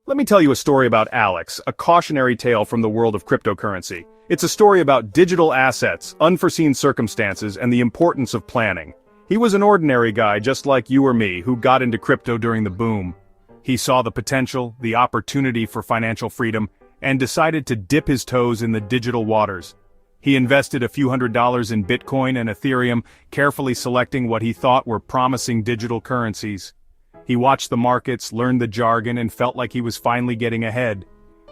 Let me tell you a story about Alex, a cautionary tale from the world of cryptocurrency. It's a story about digital assets, unforeseen circumstances, and the importance of planning. He was an ordinary guy just like you or me who got into crypto during the boom. He saw the potential, the opportunity for financial freedom, and decided to dip his toes in the digital waters. He invested a few $100s in Bitcoin and Ethereum, carefully selecting what he thought were promising digital currencies. He watched the markets, learned the jargon, and felt like he was finally getting ahead.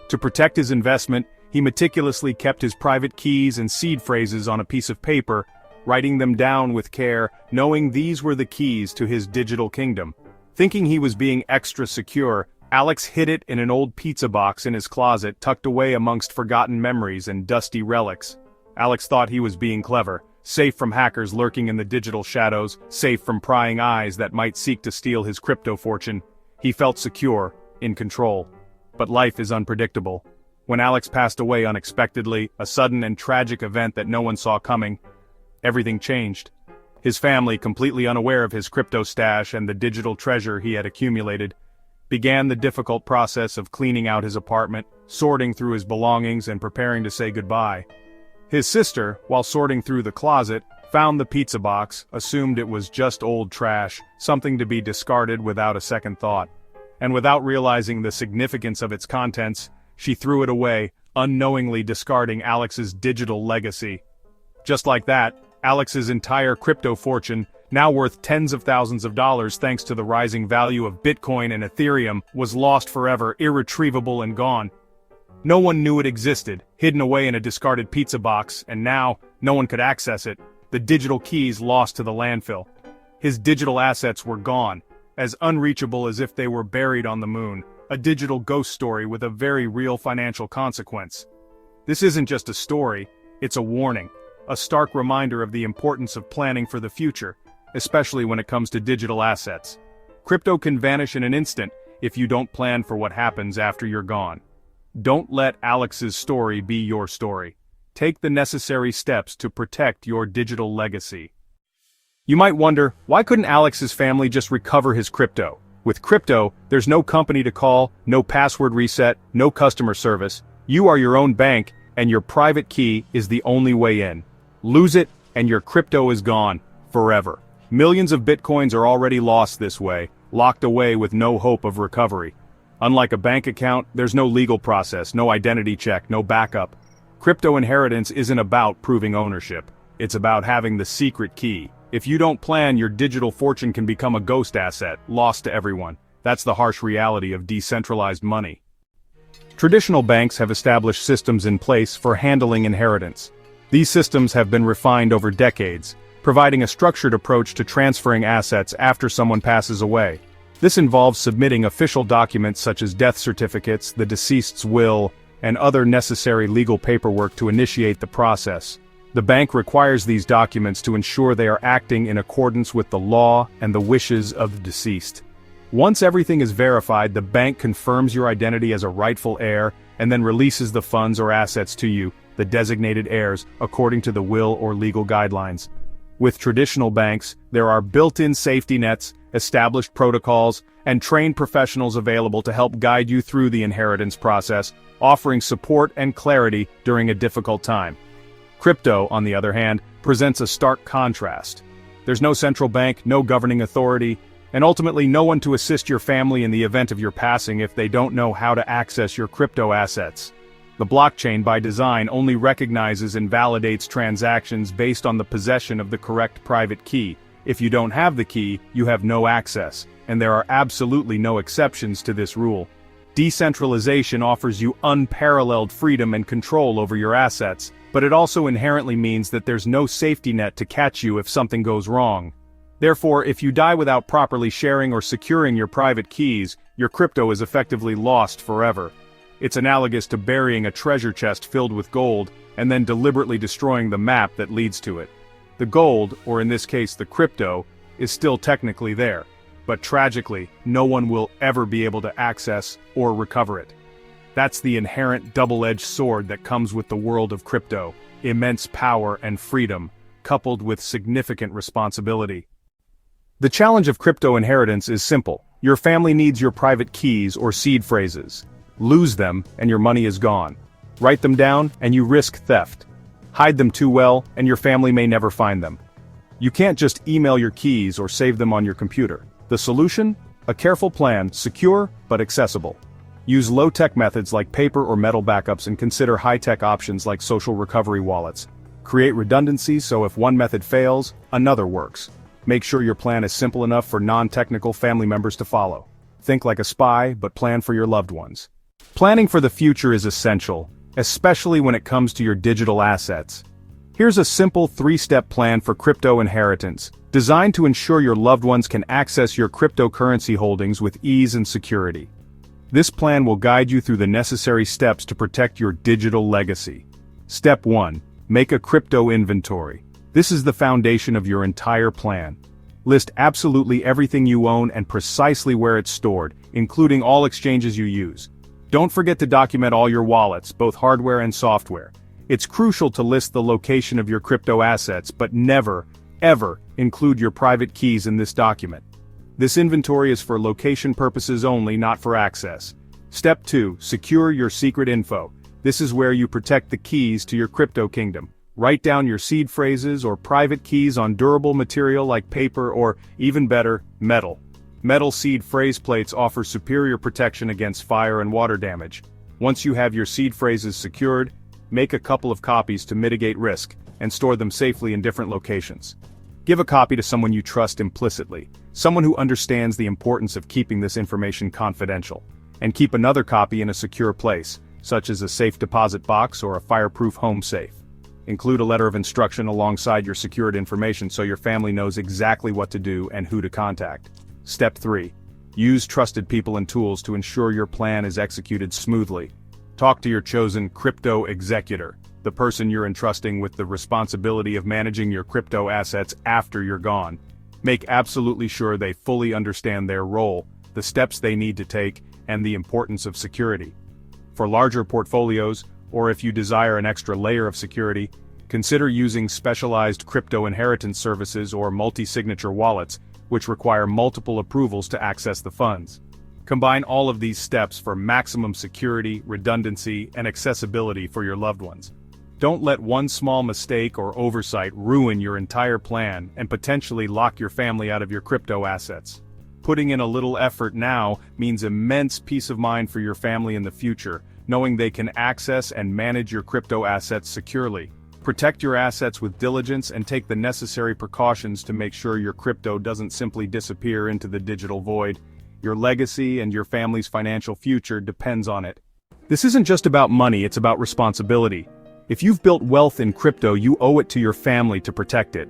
To protect his investment, he meticulously kept his private keys and seed phrases on a piece of paper, writing them down with care, knowing these were the keys to his digital kingdom. Thinking he was being extra secure, Alex hid it in an old pizza box in his closet tucked away amongst forgotten memories and dusty relics. Alex thought he was being clever, safe from hackers lurking in the digital shadows, safe from prying eyes that might seek to steal his crypto fortune. He felt secure, in control. But life is unpredictable. When Alex passed away unexpectedly, a sudden and tragic event that no one saw coming, everything changed. His family, completely unaware of his crypto stash and the digital treasure he had accumulated, began the difficult process of cleaning out his apartment, sorting through his belongings and preparing to say goodbye. His sister, while sorting through the closet, found the pizza box, assumed it was just old trash, something to be discarded without a second thought. And without realizing the significance of its contents, she threw it away, unknowingly discarding Alex's digital legacy. Just like that, Alex's entire crypto fortune, now worth tens of thousands of dollars thanks to the rising value of Bitcoin and Ethereum, was lost forever, irretrievable and gone. No one knew it existed, hidden away in a discarded pizza box, and now, no one could access it, the digital keys lost to the landfill. His digital assets were gone, as unreachable as if they were buried on the moon, a digital ghost story with a very real financial consequence. This isn't just a story, it's a warning, a stark reminder of the importance of planning for the future, especially when it comes to digital assets. Crypto can vanish in an instant if you don't plan for what happens after you're gone. Don't let Alex's story be your story. Take the necessary steps to protect your digital legacy. You might wonder, why couldn't Alex's family just recover his crypto? With crypto, there's no company to call, no password reset, no customer service. You are your own bank, and your private key is the only way in. Lose it, and your crypto is gone, forever. Millions of bitcoins are already lost this way, locked away with no hope of recovery. Unlike a bank account, there's no legal process, no identity check, no backup. Crypto inheritance isn't about proving ownership. It's about having the secret key. If you don't plan, your digital fortune can become a ghost asset, lost to everyone. That's the harsh reality of decentralized money. Traditional banks have established systems in place for handling inheritance. These systems have been refined over decades, providing a structured approach to transferring assets after someone passes away. This involves submitting official documents such as death certificates, the deceased's will, and other necessary legal paperwork to initiate the process. The bank requires these documents to ensure they are acting in accordance with the law and the wishes of the deceased. Once everything is verified, the bank confirms your identity as a rightful heir and then releases the funds or assets to you, the designated heirs, according to the will or legal guidelines. With traditional banks, there are built-in safety nets, established protocols, and trained professionals available to help guide you through the inheritance process, offering support and clarity during a difficult time. Crypto, on the other hand, presents a stark contrast. There's no central bank, no governing authority, and ultimately no one to assist your family in the event of your passing if they don't know how to access your crypto assets. The blockchain, by design, only recognizes and validates transactions based on the possession of the correct private key. If you don't have the key, you have no access, and there are absolutely no exceptions to this rule. Decentralization offers you unparalleled freedom and control over your assets, but it also inherently means that there's no safety net to catch you if something goes wrong. Therefore, if you die without properly sharing or securing your private keys, your crypto is effectively lost forever. It's analogous to burying a treasure chest filled with gold, and then deliberately destroying the map that leads to it. The gold, or in this case the crypto, is still technically there, but tragically, no one will ever be able to access or recover it. That's the inherent double-edged sword that comes with the world of crypto: immense power and freedom, coupled with significant responsibility. The challenge of crypto inheritance is simple. Your family needs your private keys or seed phrases. Lose them, and your money is gone. Write them down, and you risk theft. Hide them too well, and your family may never find them. You can't just email your keys or save them on your computer. The solution? A careful plan, secure, but accessible. Use low-tech methods like paper or metal backups and consider high-tech options like social recovery wallets. Create redundancies so if one method fails, another works. Make sure your plan is simple enough for non-technical family members to follow. Think like a spy, but plan for your loved ones. Planning for the future is essential, especially when it comes to your digital assets. Here's a simple 3-step plan for crypto inheritance, designed to ensure your loved ones can access your cryptocurrency holdings with ease and security. This plan will guide you through the necessary steps to protect your digital legacy. Step 1. Make a crypto inventory. This is the foundation of your entire plan. List absolutely everything you own and precisely where it's stored, including all exchanges you use. Don't forget to document all your wallets, both hardware and software. It's crucial to list the location of your crypto assets, but never, ever, include your private keys in this document. This inventory is for location purposes only, not for access. Step 2. Secure your secret info. This is where you protect the keys to your crypto kingdom. Write down your seed phrases or private keys on durable material like paper or, even better, metal. Metal seed phrase plates offer superior protection against fire and water damage. Once you have your seed phrases secured, make a couple of copies to mitigate risk, and store them safely in different locations. Give a copy to someone you trust implicitly, someone who understands the importance of keeping this information confidential. And keep another copy in a secure place, such as a safe deposit box or a fireproof home safe. Include a letter of instruction alongside your secured information so your family knows exactly what to do and who to contact. Step 3. Use trusted people and tools to ensure your plan is executed smoothly. Talk to your chosen crypto executor, the person you're entrusting with the responsibility of managing your crypto assets after you're gone. Make absolutely sure they fully understand their role, the steps they need to take, and the importance of security. For larger portfolios, or if you desire an extra layer of security, consider using specialized crypto inheritance services or multi-signature wallets, which require multiple approvals to access the funds. Combine all of these steps for maximum security, redundancy, and accessibility for your loved ones. Don't let one small mistake or oversight ruin your entire plan and potentially lock your family out of your crypto assets. Putting in a little effort now means immense peace of mind for your family in the future, knowing they can access and manage your crypto assets securely. Protect your assets with diligence and take the necessary precautions to make sure your crypto doesn't simply disappear into the digital void. Your legacy and your family's financial future depends on it. This isn't just about money, it's about responsibility. If you've built wealth in crypto, you owe it to your family to protect it.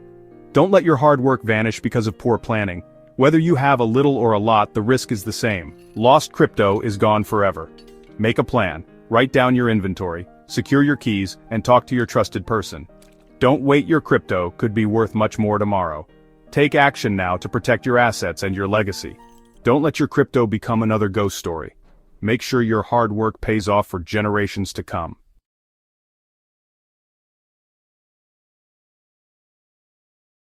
Don't let your hard work vanish because of poor planning. Whether you have a little or a lot, the risk is the same. Lost crypto is gone forever. Make a plan, write down your inventory, secure your keys, and talk to your trusted person. Don't wait, your crypto could be worth much more tomorrow. Take action now to protect your assets and your legacy. Don't let your crypto become another ghost story. Make sure your hard work pays off for generations to come.